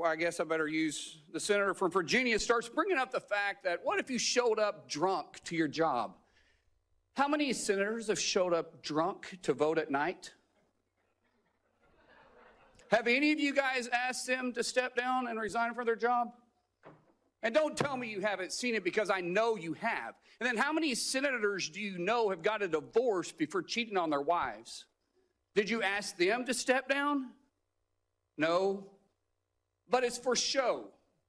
well, I guess I better use the senator from Virginia, starts bringing up the fact that what if you showed up drunk to your job? How many senators have showed up drunk to vote at night? Have any of you guys asked them to step down and resign from their job? And don't tell me you haven't seen it, because I know you have. And then how many senators do you know have got a divorce before cheating on their wives? Did you ask them to step down? No. But it's for show.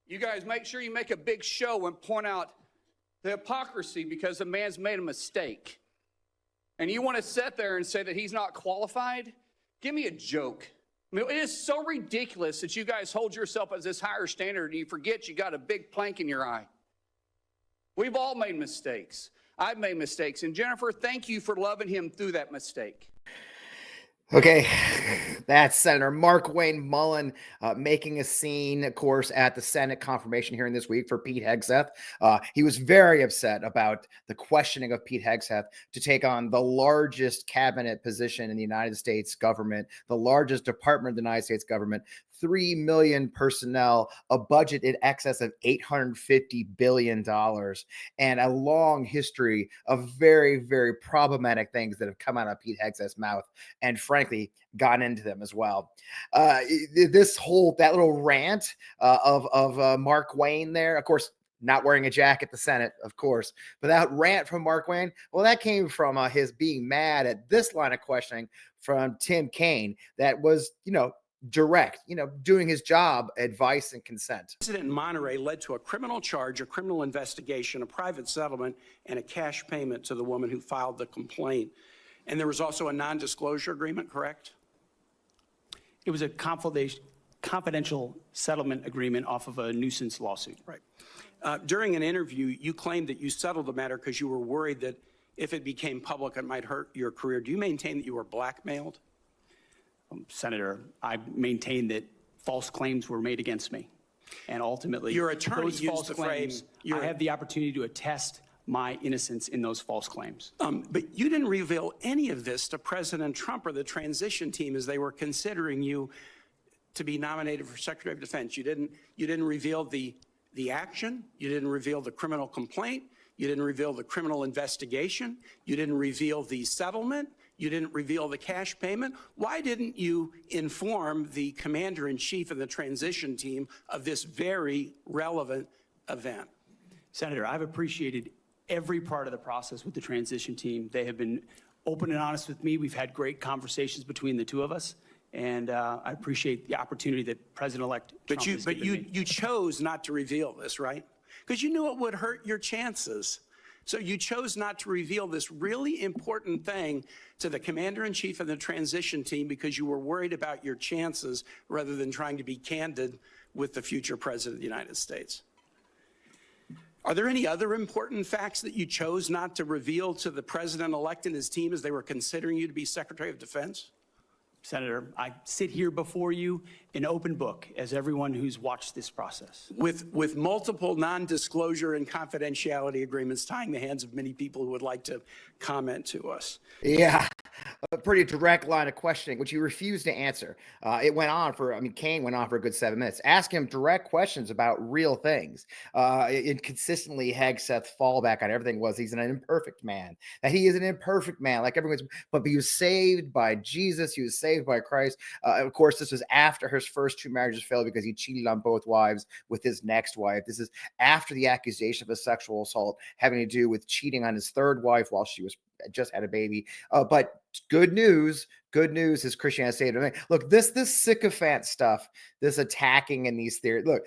You guys make sure you make a big show and point out the hypocrisy because the man's made a mistake. And you want to sit there and say that he's not qualified? Give me a joke. I mean, it is so ridiculous that you guys hold yourself as this higher standard and you forget you got a big plank in your eye. We've all made mistakes. I've made mistakes. And Jennifer, thank you for loving him through that mistake. Okay, that's Senator Markwayne Mullin making a scene, of course, at the Senate confirmation hearing this week for Pete Hegseth. He was very upset about the questioning of Pete Hegseth to take on the largest cabinet position in the United States government, the largest department of the United States government, 3 million personnel, a budget in excess of $850 billion, and a long history of very, very problematic things that have come out of Pete Hegseth's mouth, and frankly, gotten into them as well. That little rant of Markwayne there, of course, not wearing a jacket, the Senate, of course, but that rant from Markwayne, well, that came from his being mad at this line of questioning from Tim Kaine that was, direct, doing his job, advice and consent. The incident in Monterey led to a criminal charge, a criminal investigation, a private settlement, and a cash payment to the woman who filed the complaint. And there was also a non-disclosure agreement, correct? It was a confidential settlement agreement off of a nuisance lawsuit. Right. During an interview, you claimed that you settled the matter because you were worried that if it became public, it might hurt your career. Do you maintain that you were blackmailed? Senator, I maintain that false claims were made against me. And ultimately, your attorney those used false the claims, phrase, I have the opportunity to attest my innocence in those false claims. But you didn't reveal any of this to President Trump or the transition team as they were considering you to be nominated for Secretary of Defense. You didn't reveal the action. You didn't reveal the criminal complaint. You didn't reveal the criminal investigation. You didn't reveal the settlement. You didn't reveal the cash payment. Why didn't you inform the commander-in-chief and the transition team of this very relevant event? Senator, I've appreciated every part of the process with the transition team. They have been open and honest with me. We've had great conversations between the two of us, and I appreciate the opportunity that President-elect Trump has given me. You chose not to reveal this, right? Because you knew it would hurt your chances. So you chose not to reveal this really important thing to the commander-in-chief and the transition team because you were worried about your chances rather than trying to be candid with the future president of the United States. Are there any other important facts that you chose not to reveal to the president-elect and his team as they were considering you to be Secretary of Defense? Senator, I sit here before you an open book, as everyone who's watched this process. With multiple non-disclosure and confidentiality agreements tying the hands of many people who would like to comment to us. Yeah, a pretty direct line of questioning, which you refused to answer. It went on for, Kaine went on for a good 7 minutes. Ask him direct questions about real things. Consistently, Hegseth's fallback on everything was he's an imperfect man, that he is an imperfect man, like everyone's, but he was saved by Jesus. He was saved by Christ. Of course, this was after his first 2 marriages failed because he cheated on both wives with his next wife. This is after the accusation of a sexual assault having to do with cheating on his 3rd wife while she was just had a baby. But good news is Christianity saved him. Look, this sycophant stuff, this attacking and these theories. Look,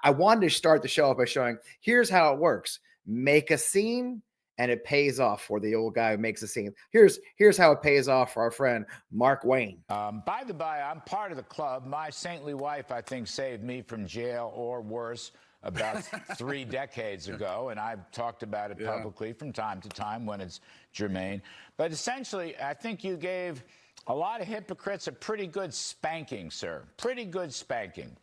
I wanted to start the show off by showing here's how it works. Make a scene, and it pays off for the old guy who makes a scene. Here's how it pays off for our friend Markwayne. By the by, I'm part of the club. My saintly wife, I think, saved me from jail or worse about 3 decades ago, and I've talked about it publicly from time to time when it's germane. But essentially, I think you gave a lot of hypocrites a pretty good spanking, sir. Pretty good spanking.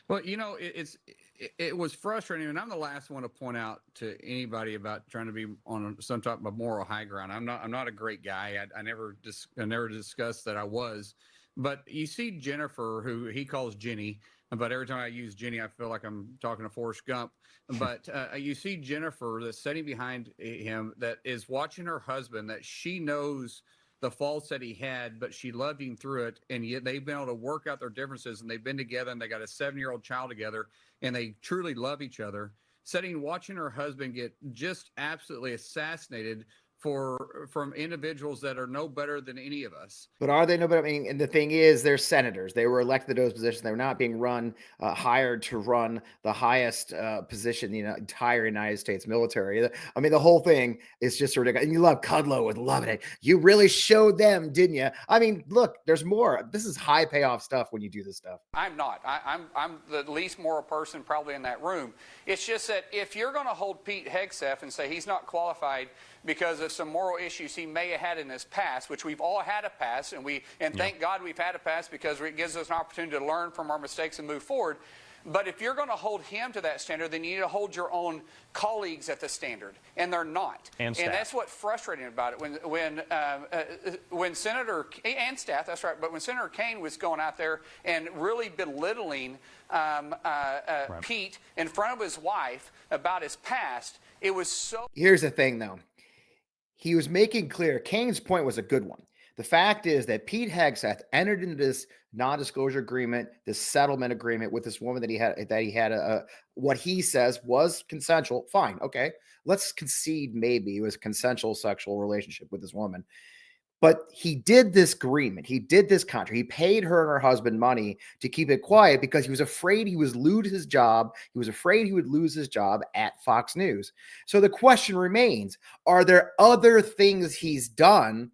Well, it was frustrating, and I'm the last one to point out to anybody about trying to be on some type of moral high ground. I'm not a great guy. I never discussed that I was. But you see Jennifer, who he calls Jenny, but every time I use Jenny, I feel like I'm talking to Forrest Gump. But you see Jennifer that's sitting behind him that is watching her husband, that she knows the faults that he had, but she loved him through it. And yet they've been able to work out their differences, and they've been together, and they got a 7-year-old child together, and they truly love each other. Sitting, watching her husband get just absolutely assassinated from individuals that are no better than any of us. But are they no better? I mean, and the thing is, they're senators. They were elected to those positions. They're not being hired to run the highest position in the entire United States military. I mean, the whole thing is just ridiculous. And you love Kudlow with loving it. You really showed them, didn't you? I mean, look, there's more. This is high payoff stuff when you do this stuff. I'm not. I'm the least moral person probably in that room. It's just that if you're going to hold Pete Hegseth and say he's not qualified because of some moral issues he may have had in his past, which we've all had a past, and thank God we've had a past, because it gives us an opportunity to learn from our mistakes and move forward. But if you're going to hold him to that standard, then you need to hold your own colleagues at the standard, and they're not. And that's what's frustrating about it. When Senator and staff, that's right, but when Senator Kaine was going out there and really belittling Pete in front of his wife about his past, it was so. Here's the thing, though. He was making clear, Kaine's point was a good one. The fact is that Pete Hegseth entered into this non-disclosure agreement, this settlement agreement with this woman that he had what he says was consensual. Fine. Okay. Let's concede maybe it was a consensual sexual relationship with this woman. But he did this agreement. He did this contract. He paid her and her husband money to keep it quiet because he was afraid he would lose his job. He was afraid he would lose his job at Fox News. So the question remains, are there other things he's done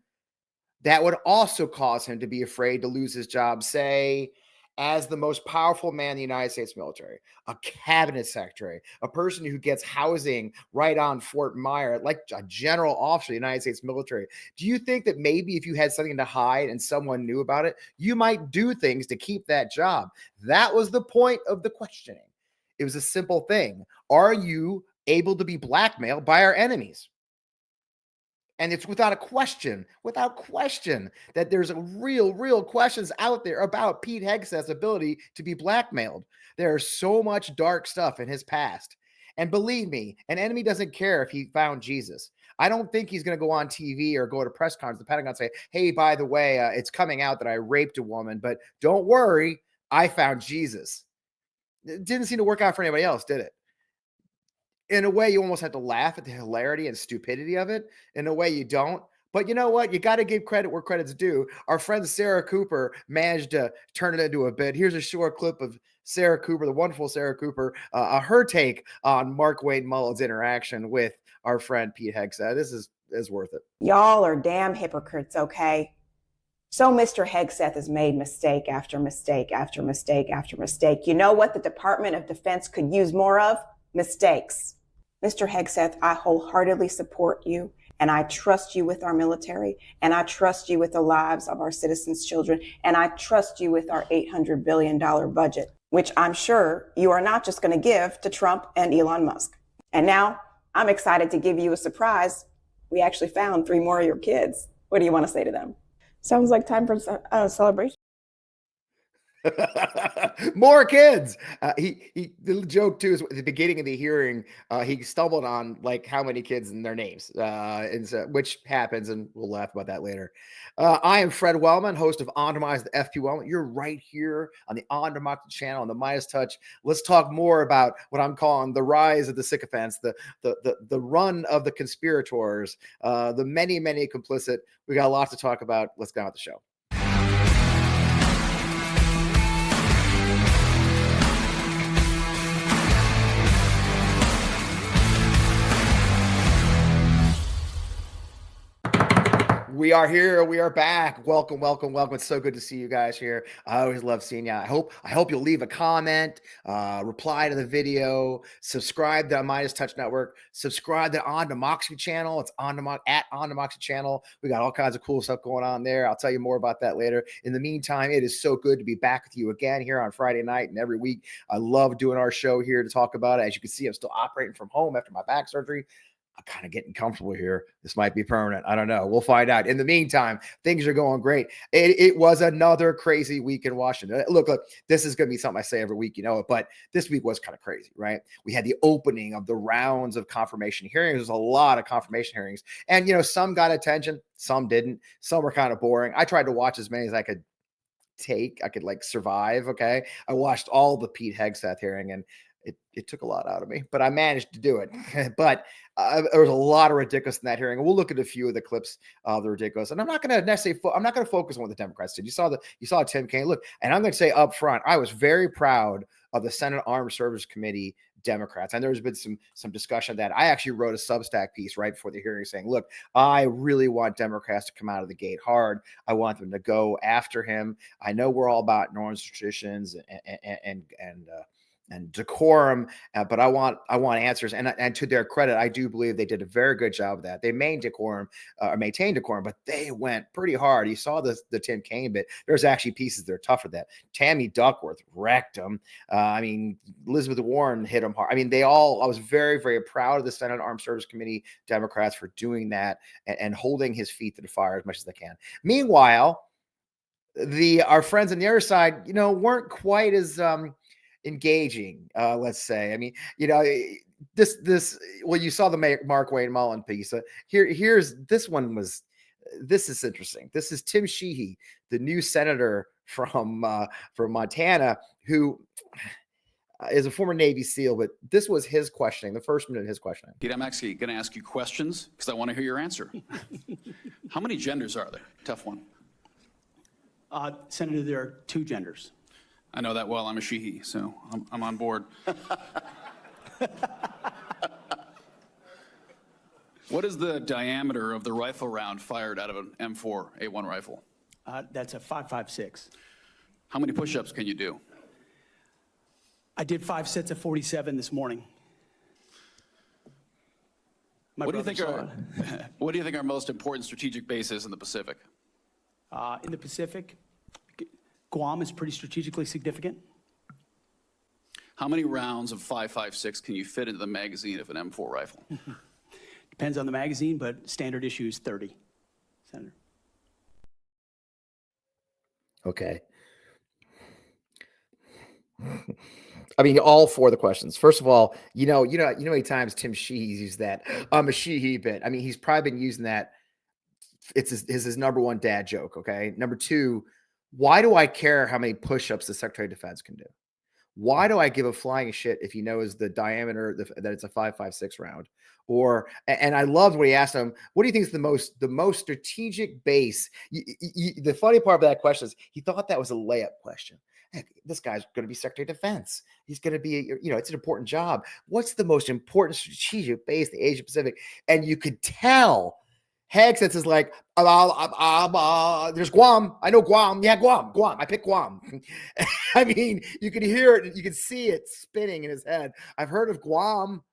that would also cause him to be afraid to lose his job, say, as the most powerful man in the United States military, a cabinet secretary, a person who gets housing right on Fort Myer, like a general officer of the United States military? Do you think that maybe if you had something to hide and someone knew about it, you might do things to keep that job? That was the point of the questioning. It was a simple thing. Are you able to be blackmailed by our enemies? And it's without question, that there's a real questions out there about Pete Hegseth's ability to be blackmailed. There's so much dark stuff in his past. And believe me, an enemy doesn't care if he found Jesus. I don't think he's going to go on TV or go to press conference, the Pentagon, and say, hey, by the way, it's coming out that I raped a woman, but don't worry, I found Jesus. It didn't seem to work out for anybody else, did it? In a way, you almost have to laugh at the hilarity and stupidity of it. In a way, you don't. But you know what? You got to give credit where credit's due. Our friend Sarah Cooper managed to turn it into a bit. Here's a short clip of Sarah Cooper, the wonderful Sarah Cooper, her take on Markwayne Mullin's interaction with our friend Pete Hegseth. This is worth it. Y'all are damn hypocrites, okay? So Mr. Hegseth has made mistake after mistake after mistake after mistake. You know what the Department of Defense could use more of? Mistakes. Mr. Hegseth, I wholeheartedly support you, and I trust you with our military, and I trust you with the lives of our citizens' children, and I trust you with our $800 billion budget, which I'm sure you are not just going to give to Trump and Elon Musk. And now I'm excited to give you a surprise. We actually found 3 more of your kids. What do you want to say to them? Sounds like time for a celebration. More kids. The joke too is at the beginning of the hearing, he stumbled on like how many kids and their names, and so, which happens, and we'll laugh about that later. I am Fred Wellman, host of On Democracy, the FPWellman. You're right here on the On Democracy channel on the Midas Touch. Let's talk more about what I'm calling the rise of the sycophants, the run of the conspirators, the many complicit. We got a lot to talk about. Let's get on with the show. We are here. We are back. Welcome. It's so good to see you guys here. I always love seeing you. I hope you'll leave a comment, reply to the video, subscribe to the Midas Touch Network, subscribe to the On Democracy channel. It's at On Democracy channel. We got all kinds of cool stuff going on there. I'll tell you more about that later. In the meantime, it is so good to be back with you again here on Friday night and every week. I love doing our show here to talk about it. As you can see, I'm still operating from home after my back surgery. I'm kind of getting comfortable here. This might be permanent. I don't know. We'll find out. In the meantime, things are going great. It was another crazy week in Washington. Look, this is going to be something I say every week, you know, but this week was kind of crazy, right? We had the opening of the rounds of confirmation hearings. There's a lot of confirmation hearings. And, you know, some got attention, some didn't. Some were kind of boring. I tried to watch as many as I could like survive. Okay. I watched all the Pete Hegseth hearing, and it took a lot out of me, but I managed to do it. But there was a lot of ridiculous in that hearing. And we'll look at a few of the clips of the ridiculous. And I'm not going to necessarily, I'm not going to focus on what the Democrats did. You saw Tim Kaine. Look, and I'm going to say up front, I was very proud of the Senate Armed Services Committee Democrats. And there's been some discussion of that. I actually wrote a Substack piece right before the hearing saying, look, I really want Democrats to come out of the gate hard. I want them to go after him. I know we're all about norms, traditions, and decorum, but I want answers. And to their credit, I do believe they did a very good job of that. They maintained decorum, but they went pretty hard. You saw the Tim Kaine bit. There's actually pieces that are tougher than that. Tammy Duckworth wrecked him. Elizabeth Warren hit him hard. I was very, very proud of the Senate Armed Services Committee Democrats for doing that and holding his feet to the fire as much as they can. Meanwhile, our friends on the other side, you know, weren't quite as engaging, let's say. I mean, you know, well, you saw the Markwayne Mullin piece. This is interesting. This is Tim Sheehy, the new senator from Montana, who is a former Navy SEAL, but this was his questioning, the first minute of his questioning. Pete, I'm actually going to ask you questions because I want to hear your answer. How many genders are there? Tough one. Senator, there are 2 genders. I know that well. I'm a Sheehy, so I'm on board. What is the diameter of the rifle round fired out of an M4A1 rifle? That's a 5.56. How many push-ups can you do? I did 5 sets of 47 this morning. What do you think are most important strategic bases in the Pacific? In the Pacific, Guam is pretty strategically significant. How many rounds of 5.56 can you fit into the magazine of an M4 rifle? Depends on the magazine, but standard issue is 30, Senator. Okay. I mean, all 4 of the questions. First of all, you know how many times Tim Sheehy's used that I'm a Sheehy bit. I mean, he's probably been using that. It's his number 1 dad joke. Okay. Number 2, why do I care how many push-ups the Secretary of Defense can do? Why do I give a flying shit if he knows the diameter that it's a 5.56 round? And I loved what he asked him. What do you think is the most strategic base? The funny part of that question is he thought that was a layup question. Heck, this guy's going to be Secretary of Defense. He's going to be, it's an important job. What's the most important strategic base in the Asia Pacific? And you could tell Hegseth is like, there's Guam. I know Guam. Yeah, Guam. I picked Guam. I mean, you could hear it. You could see it spinning in his head. I've heard of Guam.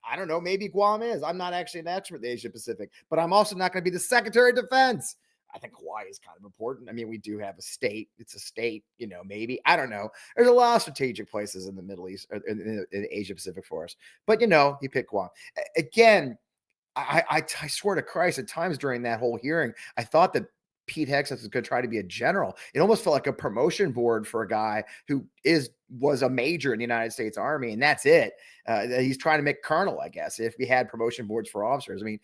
I don't know. Maybe Guam is. I'm not actually an expert in the Asia Pacific, but I'm also not going to be the Secretary of Defense. I think Hawaii is kind of important. I mean, we do have a state. It's a state, maybe. I don't know. There's a lot of strategic places in the Middle East, in the Asia Pacific for us. But, he picked Guam. Again, I swear to Christ, at times during that whole hearing, I thought that Pete Hegseth was going to try to be a general. It almost felt like a promotion board for a guy who was a major in the United States Army, and that's it. He's trying to make colonel, I guess, if we had promotion boards for officers. I mean,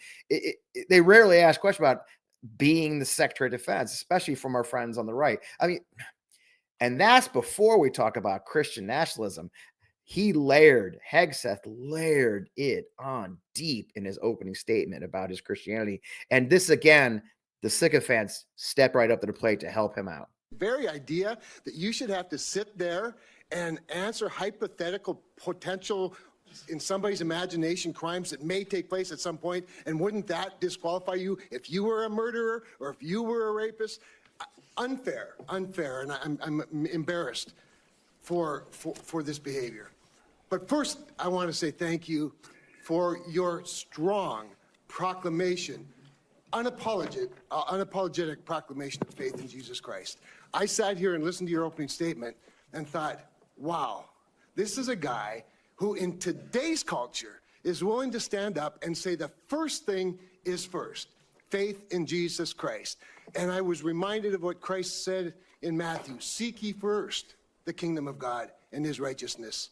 they rarely ask questions about being the Secretary of Defense, especially from our friends on the right. I mean, and that's before we talk about Christian nationalism. Hegseth layered it on deep in his opening statement about his Christianity. And this, again, the sycophants step right up to the plate to help him out. Very idea that you should have to sit there and answer hypothetical potential in somebody's imagination crimes that may take place at some point, and wouldn't that disqualify you if you were a murderer or if you were a rapist? Unfair, and I'm embarrassed for this behavior. But first, I want to say thank you for your strong proclamation, unapologetic proclamation of faith in Jesus Christ. I sat here and listened to your opening statement and thought, wow, this is a guy who in today's culture is willing to stand up and say the first thing is first, faith in Jesus Christ. And I was reminded of what Christ said in Matthew, seek ye first the kingdom of God and his righteousness,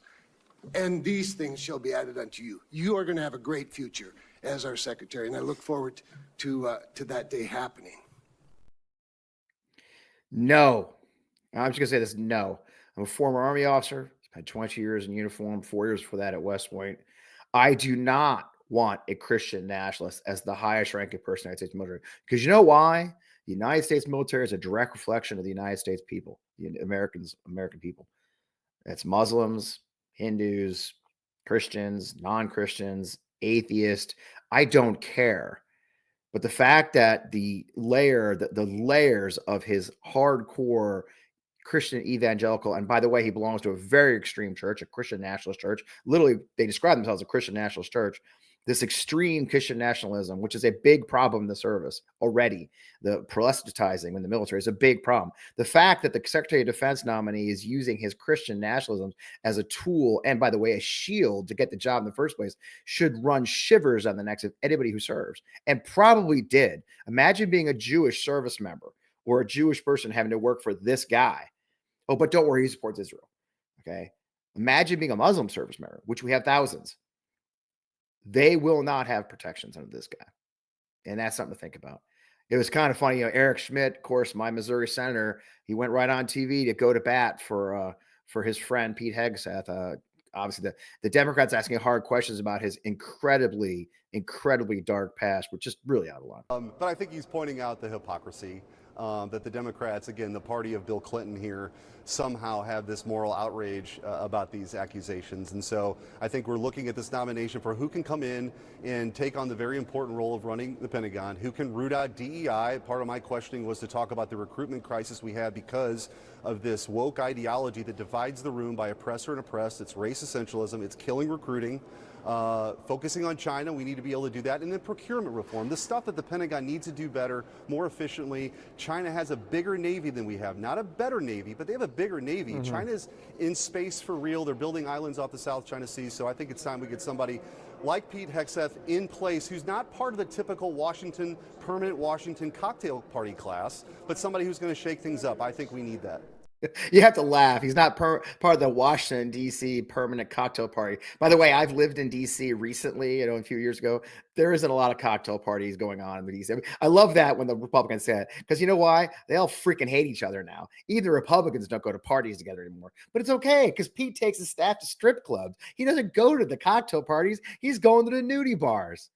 and these things shall be added unto you. You are going to have a great future as our secretary, and I look forward to that day happening. No. I'm just going to say this. No. I'm a former Army officer. Spent 20 years in uniform, 4 years for that at West Point. I do not want a Christian nationalist as the highest ranking person in the United States military. Because you know why? The United States military is a direct reflection of the United States people, the American people. It's Muslims, Hindus, Christians, non-Christians, atheists. I don't care. But the fact that the layers of his hardcore Christian evangelical, and by the way, he belongs to a very extreme church, a Christian nationalist church. Literally, they describe themselves as a Christian nationalist church. This extreme Christian nationalism, which is a big problem in the service already, the proselytizing in the military is a big problem. The fact that the Secretary of Defense nominee is using his Christian nationalism as a tool, and by the way, a shield to get the job in the first place, should run shivers on the necks of anybody who serves, and probably did. Imagine being a Jewish service member or a Jewish person having to work for this guy. Oh, but don't worry, he supports Israel. Okay. Imagine being a Muslim service member, which we have thousands. They will not have protections under this guy. And that's something to think about. It was kind of funny. Eric Schmidt, of course, my Missouri senator, he went right on TV to go to bat for his friend, Pete Hegseth. Obviously, the Democrats asking hard questions about his incredibly dark past, which is really out of line. But I think he's pointing out the hypocrisy that the Democrats, again, the party of Bill Clinton here, somehow have this moral outrage about these accusations. And so I think we're looking at this nomination for who can come in and take on the very important role of running the Pentagon, who can root out DEI. Part of my questioning was to talk about the recruitment crisis we have because of this woke ideology that divides the room by oppressor and oppressed. It's race essentialism. It's killing recruiting. Focusing on China, we need to be able to do that. And then procurement reform, the stuff that the Pentagon needs to do better, more efficiently. China has a bigger Navy than we have. Not a better Navy, but they have a bigger Navy. Mm-hmm. China's in space for real. They're building islands off the South China Sea. So I think it's time we get somebody like Pete Hegseth in place who's not part of the typical permanent Washington cocktail party class, but somebody who's going to shake things up. I think we need that. You have to laugh. He's not part of the Washington, D.C. permanent cocktail party. By the way, I've lived in D.C. recently, a few years ago. There isn't a lot of cocktail parties going on in the D.C. I love that when the Republicans say it, because you know why? They all freaking hate each other now. Even the Republicans don't go to parties together anymore. But it's okay, because Pete takes his staff to strip clubs. He doesn't go to the cocktail parties. He's going to the nudie bars.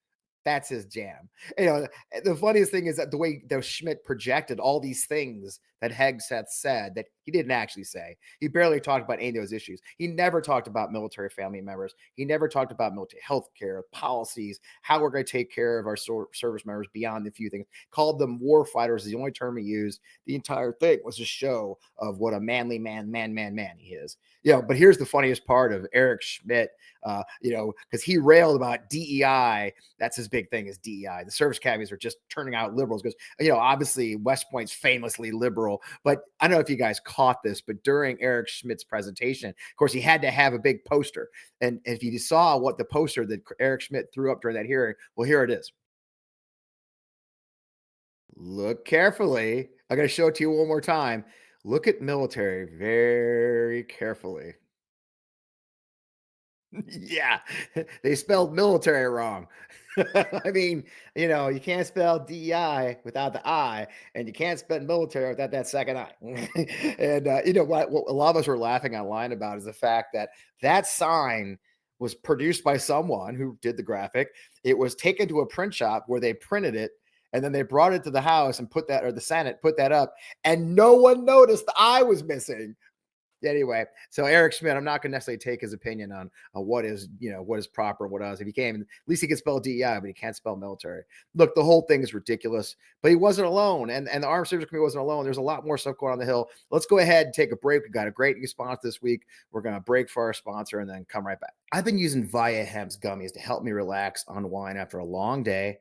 That's his jam. The funniest thing is that the way that Schmidt projected all these things that Hegseth said that he didn't actually say. He barely talked about any of those issues. He never talked about military family members. He never talked about military health care, policies, how we're going to take care of our service members beyond the few things. Called them war fighters is the only term he used. The entire thing was a show of what a manly man he is. But here's the funniest part of Eric Schmidt, because he railed about DEI. That's his big thing is DEI. The service academies are just turning out liberals because, obviously West Point's famously liberal. But I don't know if you guys caught this, but during Eric Schmidt's presentation, of course, he had to have a big poster. And if you saw what the poster that Eric Schmidt threw up during that hearing, well, here it is. Look carefully. I'm going to show it to you one more time. Look at military very carefully. Yeah, they spelled military wrong. I mean, you can't spell DEI without the I, and you can't spell military without that second I. And what a lot of us were laughing online about is the fact that that sign was produced by someone who did the graphic. It was taken to a print shop where they printed it, and then they brought it to the House and the Senate put that up, and no one noticed the I was missing. Anyway, so Eric Schmidt, I'm not going to necessarily take his opinion on what is proper, what else. If he can, at least he can spell DEI, but he can't spell military. Look, the whole thing is ridiculous, but he wasn't alone. And the Armed Services Committee wasn't alone. There's a lot more stuff going on the Hill. Let's go ahead and take a break. We've got a great response this week. We're going to break for our sponsor and then come right back. I've been using Via Hemp's gummies to help me relax, unwind after a long day.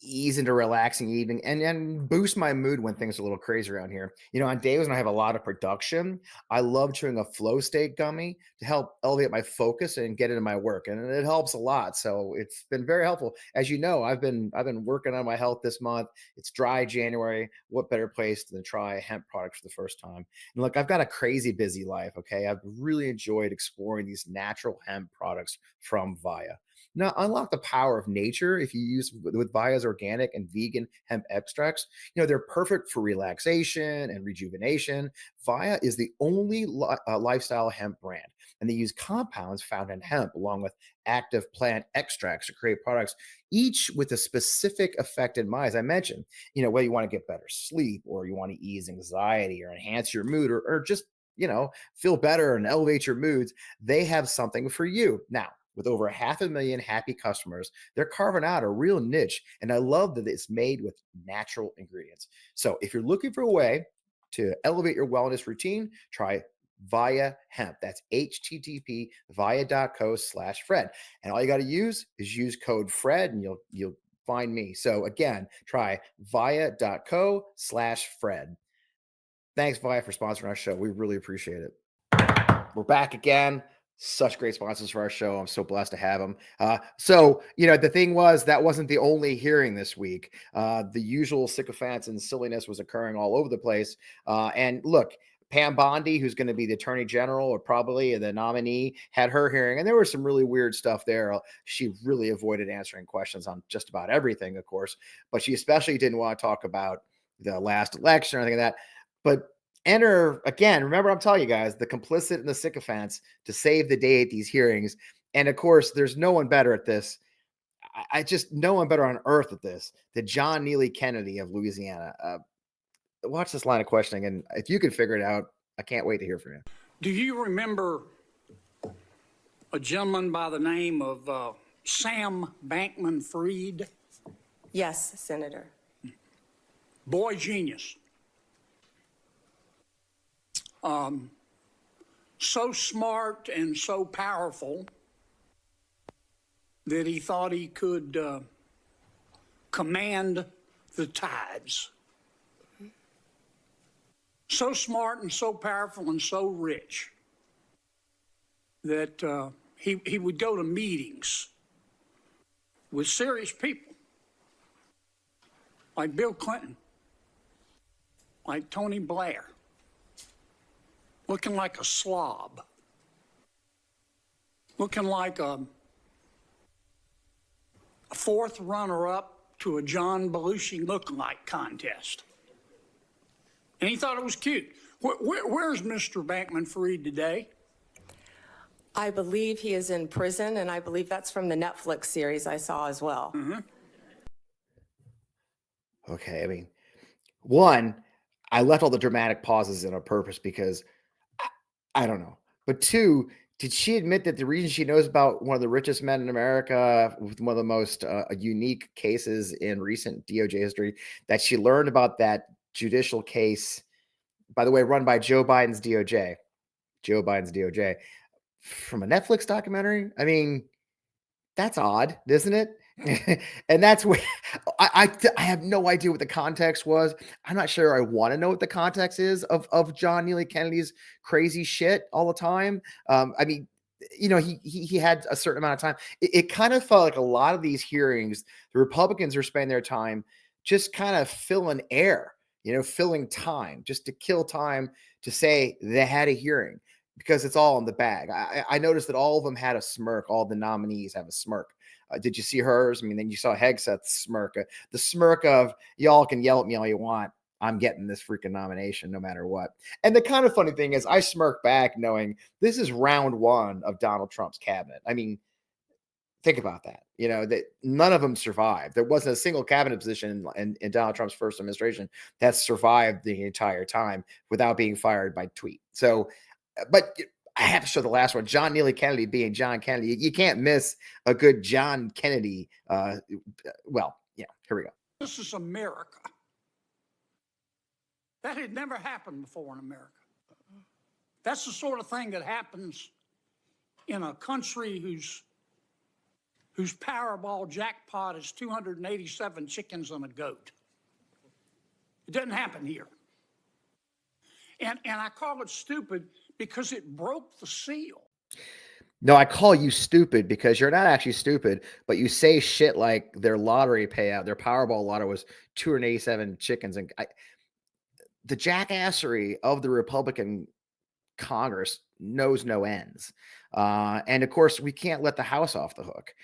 ease into relaxing evening and boost my mood when things are a little crazy around here. On days when I have a lot of production, I love chewing a flow state gummy to help elevate my focus and get into my work. And it helps a lot. So it's been very helpful. As you know, I've been working on my health this month. It's dry January. What better place than to try a hemp product for the first time? And look, I've got a crazy busy life. Okay. I've really enjoyed exploring these natural hemp products from Via. Now, unlock the power of nature if you use with Via's organic and vegan hemp extracts. They're perfect for relaxation and rejuvenation. Via is the only lifestyle hemp brand, and they use compounds found in hemp along with active plant extracts to create products, each with a specific effect in mind. As I mentioned, whether you want to get better sleep or you want to ease anxiety or enhance your mood or just, feel better and elevate your moods, they have something for you. Now, with over 500,000 happy customers, they're carving out a real niche. And I love that it's made with natural ingredients. So if you're looking for a way to elevate your wellness routine, try Via Hemp. That's HTTP via.co/Fred. And all you got to use is use code Fred and you'll find me. So again, try via.co/Fred. Thanks, Via, for sponsoring our show. We really appreciate it. We're back again. Such great sponsors for our show. I'm so blessed to have them. So the thing was, that wasn't the only hearing this week. The usual sycophants and silliness was occurring all over the place. And look, Pam Bondi, who's going to be the attorney general or probably the nominee, had her hearing, and there was some really weird stuff there. She really avoided answering questions on just about everything, of course, but she especially didn't want to talk about the last election or anything like that. But enter again, remember, I'm telling you guys, the complicit and the sycophants to save the day at these hearings. And of course, there's no one better at this. I just, no one better on earth at this than John Neely Kennedy of Louisiana. Watch this line of questioning, and if you can figure it out, I can't wait to hear from you. Do you remember a gentleman by the name of Sam Bankman-Fried? Yes, Senator. Boy genius. So smart and so powerful that he thought he could command the tides. So smart and so powerful and so rich that he would go to meetings with serious people like Bill Clinton, like Tony Blair, looking like a slob, looking like a fourth runner-up to a John Belushi lookalike contest. And he thought it was cute. Where's Mr. Bankman-Fried today? I believe he is in prison, and I believe that's from the Netflix series I saw as well. Mm-hmm. Okay, I mean, one, I left all the dramatic pauses in on purpose because I don't know. But two, did she admit that the reason she knows about one of the richest men in America with one of the most unique cases in recent DOJ history, that she learned about that judicial case, by the way, run by Joe Biden's DOJ, from a Netflix documentary? I mean, that's odd, isn't it? And that's where I have no idea what the context was. I'm not sure I want to know what the context is of John Neely Kennedy's crazy shit all the time. I mean, he had a certain amount of time. It kind of felt like a lot of these hearings, the Republicans are spending their time just kind of filling air, filling time, just to kill time to say they had a hearing because it's all in the bag. I noticed that all of them had a smirk. All the nominees have a smirk. Did you see hers? I mean, then you saw Hegseth's smirk, the smirk of y'all can yell at me all you want. I'm getting this freaking nomination no matter what. And the kind of funny thing is I smirk back knowing this is round one of Donald Trump's cabinet. I mean, think about that, that none of them survived. There wasn't a single cabinet position in Donald Trump's first administration that survived the entire time without being fired by tweet. So, but I have to show the last one. John Neely Kennedy being John Kennedy. You can't miss a good John Kennedy. Well, here we go. This is America. That had never happened before in America. That's the sort of thing that happens in a country whose whose Powerball jackpot is 287 chickens and a goat. It doesn't happen here. And I call it stupid because it broke the seal. No, I call you stupid because you're not actually stupid, but you say shit like their lottery payout, their Powerball lottery was 287 chickens. And the jackassery of the Republican Congress knows no ends. And of course, we can't let the House off the hook.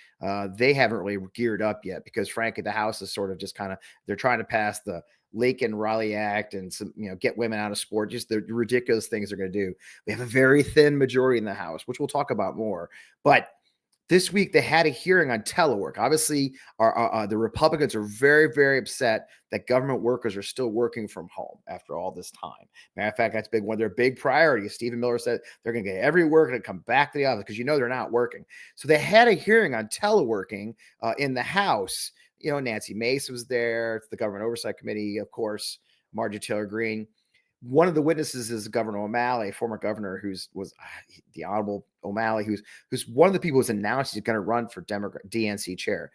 They haven't really geared up yet because, frankly, the House is sort of just kind of, they're trying to pass the Laken-Riley Act and some, get women out of sport, just the ridiculous things they're going to do. We have a very thin majority in the House, which we'll talk about more. But this week, they had a hearing on telework. Obviously, the Republicans are very, very upset that government workers are still working from home after all this time. Matter of fact, that's one of their big priorities. Stephen Miller said they're going to get every worker to come back to the office because they're not working. So they had a hearing on teleworking in the House. Nancy Mace was there. The Government Oversight Committee, of course, Marjorie Taylor Greene. One of the witnesses is Governor O'Malley, former governor, was the Honorable O'Malley, who's one of the people who's announced he's going to run for DNC chair,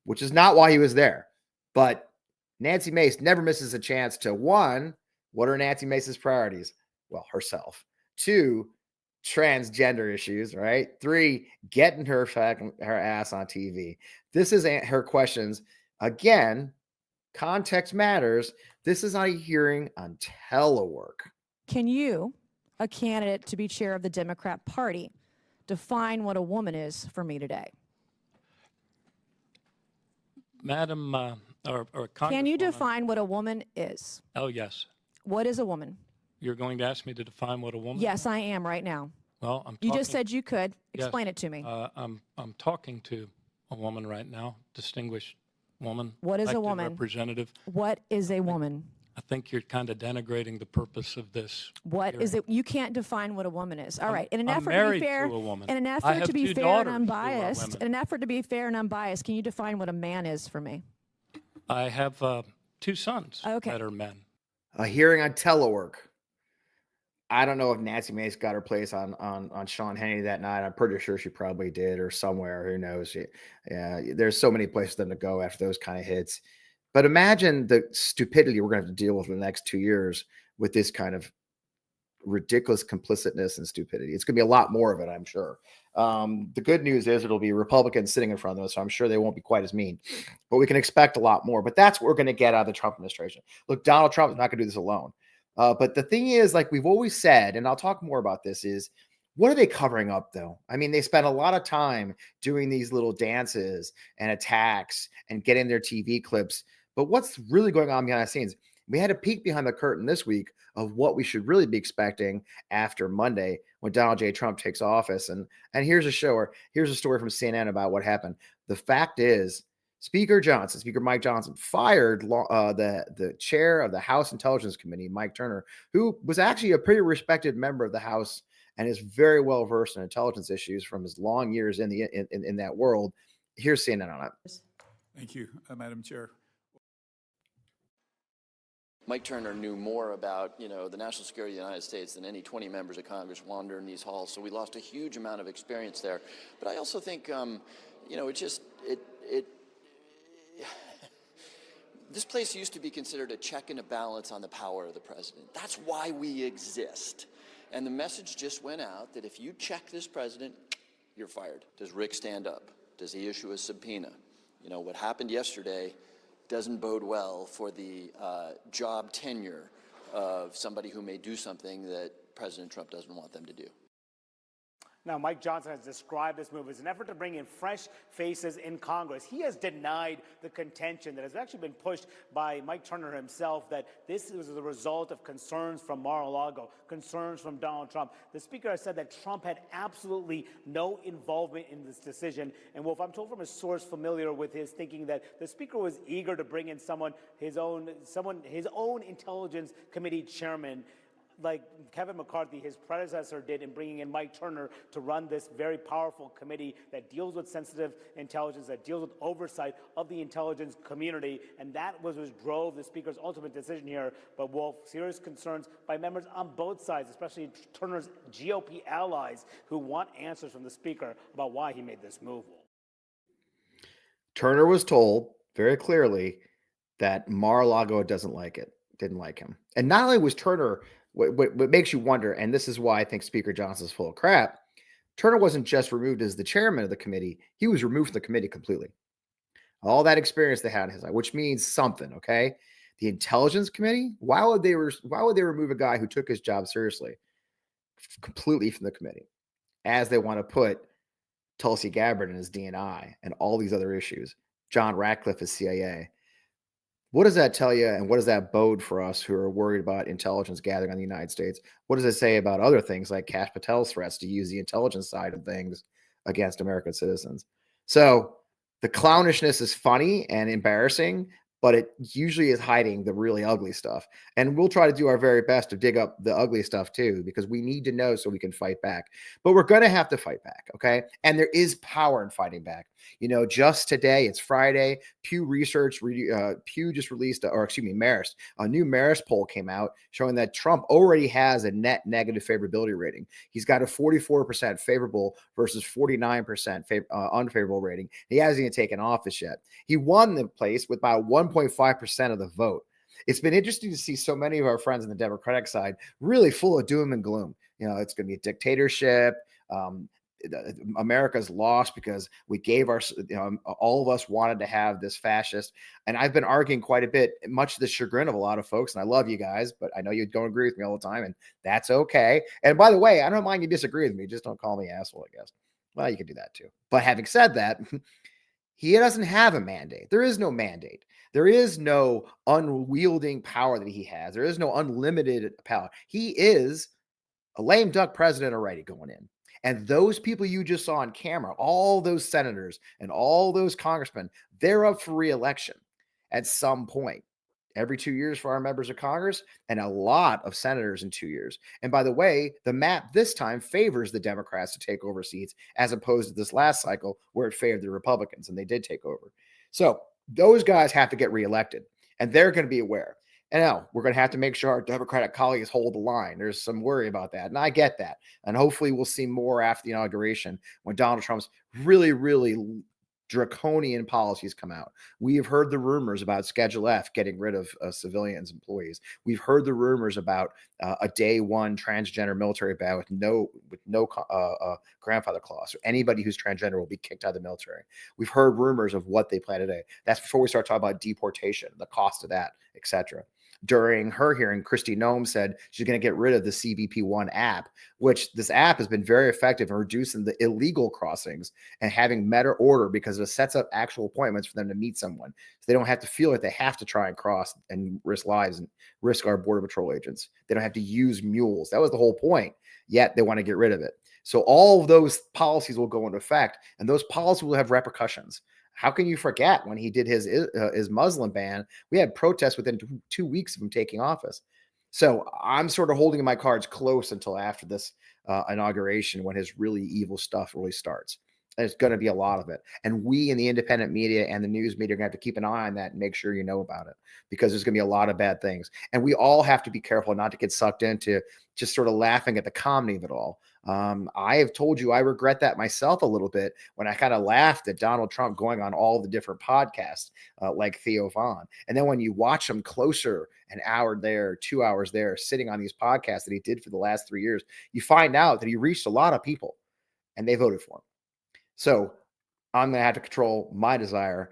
which is not why he was there. But Nancy Mace never misses a chance to, one, what are Nancy Mace's priorities? Well, herself. Two, transgender issues, right? Three, getting her ass on TV. This is her questions. Again, context matters. This is a hearing on telework. Can you, a candidate to be chair of the Democrat Party, define what a woman is for me today? Madam, or Can you Congresswoman- define what a woman is? Oh, yes. What is a woman? You're going to ask me to define what a woman is? Yes, I am right now. Well, I'm You talking, just said you could. Yes. Explain it to me. I'm talking to a woman right now, distinguished woman. What is a elected woman? Representative. What is a woman? I think you're kind of denigrating the purpose of this. What is it? You can't define what a woman is. All right. In an I'm effort to be married fair, to a woman. in an I effort have to be two fair and daughters who are unbiased, women. in an effort to be fair and unbiased, can you define what a man is for me? I have 2 sons Okay. that are men. A hearing on telework. I don't know if Nancy Mace got her place on Sean Hannity that night. I'm pretty sure she probably did, or somewhere. Who knows? Yeah, there's so many places for them to go after those kind of hits. But imagine the stupidity we're going to have to deal with in the next 2 years with this kind of ridiculous complicitness and stupidity. It's going to be a lot more of it, I'm sure. The good news is it'll be Republicans sitting in front of us, so I'm sure they won't be quite as mean. But we can expect a lot more. But that's what we're going to get out of the Trump administration. Look, Donald Trump is not going to do this alone. But the thing is, like we've always said, and I'll talk more about this, is what are they covering up, though? I mean, they spent a lot of time doing these little dances and attacks and getting their TV clips. But what's really going on behind the scenes? We had a peek behind the curtain this week of what we should really be expecting after Monday when Donald J. Trump takes office. And here's a story from CNN about what happened. The fact is, Speaker Mike Johnson, fired the chair of the House Intelligence Committee, Mike Turner, who was actually a pretty respected member of the House and is very well versed in intelligence issues from his long years in that world. Here's CNN on it. Thank you, Madam Chair. Mike Turner knew more about, the national security of the United States than any 20 members of Congress wandering these halls. So we lost a huge amount of experience there. But I also think, this place used to be considered a check and a balance on the power of the president. That's why we exist. And the message just went out that if you check this president, you're fired. Does Rick stand up? Does he issue a subpoena? What happened yesterday doesn't bode well for the job tenure of somebody who may do something that President Trump doesn't want them to do. Now, Mike Johnson has described this move as an effort to bring in fresh faces in Congress. He has denied the contention that has actually been pushed by Mike Turner himself that this was the result of concerns from Mar-a-Lago, concerns from Donald Trump. The speaker has said that Trump had absolutely no involvement in this decision. And Wolf, I'm told from a source familiar with his thinking that the speaker was eager to bring in his own Intelligence Committee chairman, like Kevin McCarthy, his predecessor, did in bringing in Mike Turner to run this very powerful committee that deals with sensitive intelligence, that deals with oversight of the intelligence community. And that was what drove the speaker's ultimate decision here. But Wolf, serious concerns by members on both sides, especially Turner's GOP allies, who want answers from the speaker about why he made this move. Turner was told very clearly that Mar-a-Lago didn't like him. And not only was Turner, what makes you wonder, and this is why I think Speaker Johnson's full of crap, Turner wasn't just removed as the chairman of the committee, he was removed from the committee completely. All that experience they had in his life, which means something, okay? The Intelligence Committee, why would they remove a guy who took his job seriously completely from the committee, as they want to put Tulsi Gabbard and his DNI and all these other issues, John Ratcliffe is CIA. What does that tell you, and what does that bode for us who are worried about intelligence gathering on the United States? What does it say about other things like Kash Patel's threats to use the intelligence side of things against American citizens? So the clownishness is funny and embarrassing, but it usually is hiding the really ugly stuff. And we'll try to do our very best to dig up the ugly stuff too, because we need to know so we can fight back. But we're going to have to fight back, okay? And there is power in fighting back. You know, just today, it's Friday, Pew just released, Marist, a new Marist poll came out showing that Trump already has a net negative favorability rating. He's got a 44% favorable versus 49% unfavorable rating. He hasn't even taken office yet. He won the place with about 1.5% of the vote. It's been interesting to see so many of our friends on the Democratic side really full of doom and gloom. You know, it's going to be a dictatorship. America's lost because we gave all of us wanted to have this fascist. And I've been arguing quite a bit, much to the chagrin of a lot of folks. And I love you guys, but I know you don't agree with me all the time, and that's okay. And by the way, I don't mind you disagree with me. Just don't call me asshole, I guess. Well, you can do that too. But having said that, he doesn't have a mandate. There is no mandate. There is no unwielding power that he has. There is no unlimited power. He is a lame duck president already going in. And those people you just saw on camera, all those senators and all those congressmen, they're up for re-election at some point. Every 2 years for our members of Congress, and a lot of senators in 2 years. And by the way, the map this time favors the Democrats to take over seats, as opposed to this last cycle where it favored the Republicans, and they did take over. So those guys have to get reelected, and they're going to be aware. And now we're going to have to make sure our Democratic colleagues hold the line. There's some worry about that, and I get that. And hopefully we'll see more after the inauguration when Donald Trump's really, really draconian policies come out. We have heard the rumors about Schedule F getting rid of civilians, employees. We've heard the rumors about a day one transgender military ban with no grandfather clause. So anybody who's transgender will be kicked out of the military. We've heard rumors of what they plan today. That's before we start talking about deportation, the cost of that, etc. During her hearing, Kristi Noem said she's going to get rid of the CBP1 app, which this app has been very effective in reducing the illegal crossings and having better order because it sets up actual appointments for them to meet someone. So they don't have to feel like they have to try and cross and risk lives and risk our Border Patrol agents. They don't have to use mules. That was the whole point, yet they want to get rid of it. So all of those policies will go into effect, and those policies will have repercussions. How can you forget when he did his Muslim ban? We had protests within 2 weeks of him taking office. So I'm sort of holding my cards close until after this inauguration, when his really evil stuff really starts. There's going to be a lot of it. And we in the independent media and the news media are going to have to keep an eye on that and make sure you know about it, because there's going to be a lot of bad things. And we all have to be careful not to get sucked into just sort of laughing at the comedy of it all. I have told you I regret that myself a little bit when I kind of laughed at Donald Trump going on all the different podcasts like Theo Vaughn. And then when you watch him closer, an hour there, 2 hours there, sitting on these podcasts that he did for the last 3 years, you find out that he reached a lot of people and they voted for him. So I'm going to have to control my desire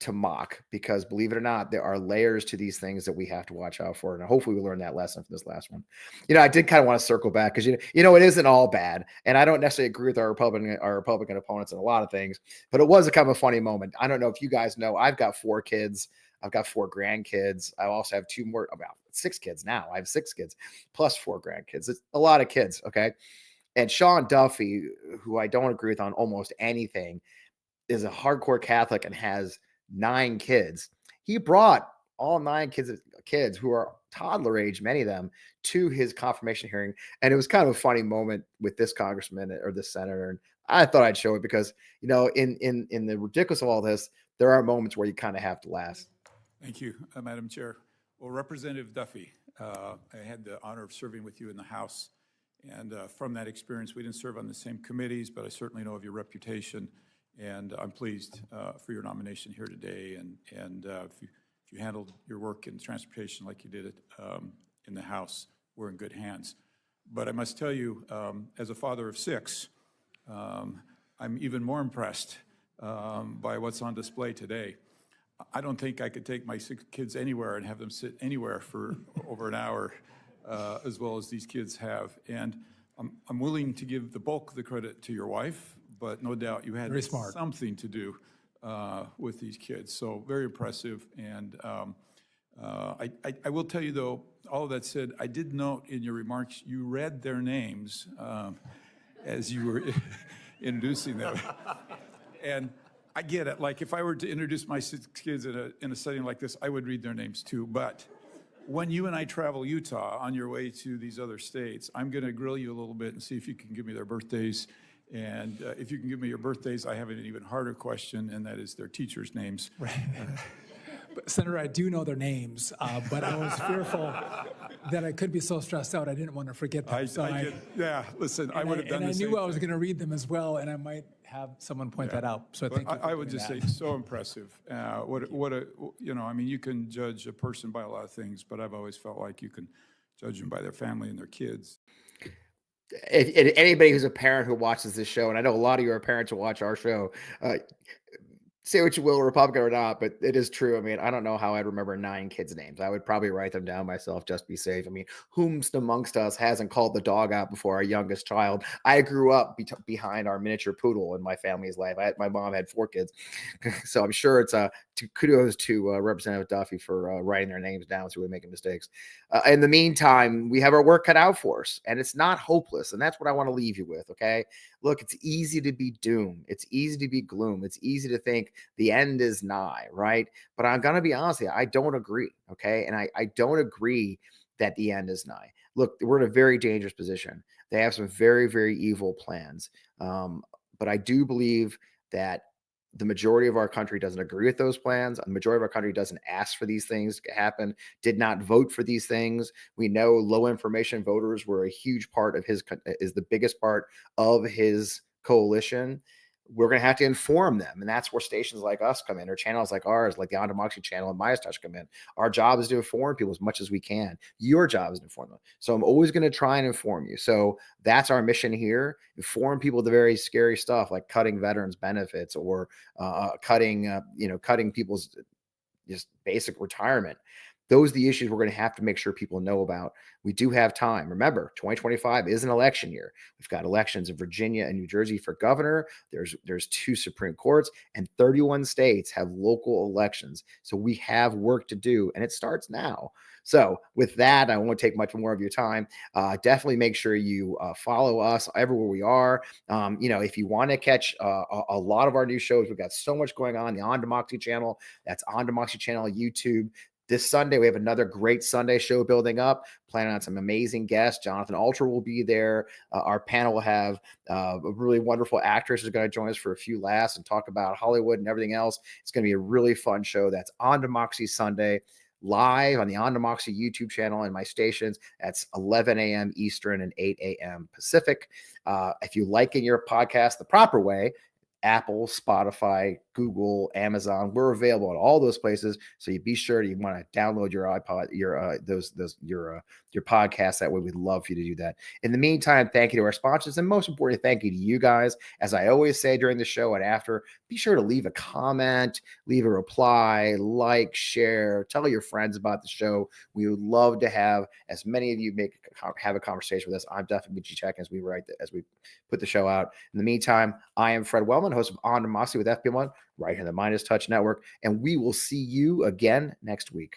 to mock, because believe it or not, there are layers to these things that we have to watch out for. And hopefully we learn that lesson from this last one. You know, I did kind of want to circle back because, you know, it isn't all bad. And I don't necessarily agree with our Republican opponents in a lot of things, but it was a kind of a funny moment. I don't know if you guys know, I've got 4 kids. I've got 4 grandkids. I also have 2 more, about 6 kids now. I have 6 kids plus 4 grandkids. It's a lot of kids. Okay. And Sean Duffy, who I don't agree with on almost anything, is a hardcore Catholic and has 9 kids. He brought all 9 kids who are toddler age, many of them, to his confirmation hearing. And it was kind of a funny moment with this congressman or this senator. And I thought I'd show it because, you know, in the ridiculous of all this, there are moments where you kind of have to laugh. Thank you, Madam Chair. Well, Representative Duffy, I had the honor of serving with you in the House. And from that experience, we didn't serve on the same committees, but I certainly know of your reputation And I'm pleased for your nomination here today. And if you handled your work in transportation like you did it in the House, we're in good hands. But I must tell you, as a father of 6, I'm even more impressed by what's on display today. I don't think I could take my 6 kids anywhere and have them sit anywhere for over an hour, as well as these kids have. And I'm willing to give the bulk of the credit to your wife, but no doubt you had something to do with these kids. So very impressive. And I will tell you, though, all of that said, I did note in your remarks you read their names as you were introducing them. And I get it. Like, if I were to introduce my 6 kids in a setting like this, I would read their names too. But when you and I travel Utah on your way to these other states, I'm going to grill you a little bit and see if you can give me their birthdays. And if you can give me your birthdays, I have an even harder question, and that is their teachers' names. Right. But Senator, I do know their names, but I was fearful that I could be so stressed out I didn't want to forget them. Yeah, listen, I would have done the same. And I knew I was going to read them as well, and I might have someone point that out. So thank you. I would just say, so impressive. I mean, you can judge a person by a lot of things, but I've always felt like you can judge them by their family and their kids. If anybody who's a parent who watches this show, and I know a lot of you are parents who watch our show, say what you will, Republican or not, but it is true. I mean, I don't know how I'd remember 9 kids' names. I would probably write them down myself just to be safe. I mean, whomst amongst us hasn't called the dog out before our youngest child? I grew up behind our miniature poodle in my family's life. My mom had 4 kids. So I'm sure it's kudos to Representative Duffy for writing their names down so we're making mistakes. In the meantime, we have our work cut out for us, and it's not hopeless. And that's what I want to leave you with, okay? Look, it's easy to be doom. It's easy to be gloom. It's easy to think the end is nigh, right? But I'm going to be honest with you, I don't agree, okay? And I don't agree that the end is nigh. Look, we're in a very dangerous position. They have some very, very evil plans. But I do believe that the majority of our country doesn't agree with those plans. The majority of our country doesn't ask for these things to happen, did not vote for these things. We know low information voters were a huge part of is the biggest part of his coalition. We're going to have to inform them. And that's where stations like us come in, or channels like ours, like the On Democracy channel and Midas Touch come in. Our job is to inform people as much as we can. Your job is to inform them. So I'm always going to try and inform you. So that's our mission here. Inform people of the very scary stuff like cutting veterans benefits or cutting people's just basic retirement. Those are the issues we're going to have to make sure people know about. We do have time. Remember, 2025 is an election year. We've got elections in Virginia and New Jersey for governor. There's 2 Supreme Courts, and 31 states have local elections. So we have work to do, and it starts now. So with that, I won't take much more of your time. Definitely make sure you follow us everywhere we are. If you want to catch a lot of our new shows, we've got so much going on. The On Democracy channel, that's On Democracy channel, YouTube. This Sunday, we have another great Sunday show building up, planning on some amazing guests. Jonathan Alter will be there. Our panel will have a really wonderful actress who's going to join us for a few laughs and talk about Hollywood and everything else. It's going to be a really fun show. That's On Democracy Sunday, live on the On Democracy YouTube channel and my stations. That's 11 a.m. Eastern and 8 a.m. Pacific. If you like in your podcast the proper way, Apple, Spotify, Google, Amazon, we're available at all those places. So you be sure you want to download your iPod, your podcast. That way, we'd love for you to do that. In the meantime, thank you to our sponsors, and most importantly, thank you to you guys. As I always say during the show and after, be sure to leave a comment, leave a reply, like, share, tell your friends about the show. We would love to have as many of you have a conversation with us. I'm definitely checking as we put the show out. In the meantime, I am Fred Wellman, host of On Democracy with FPWellman, right here on the Midas Touch Network, and we will see you again next week.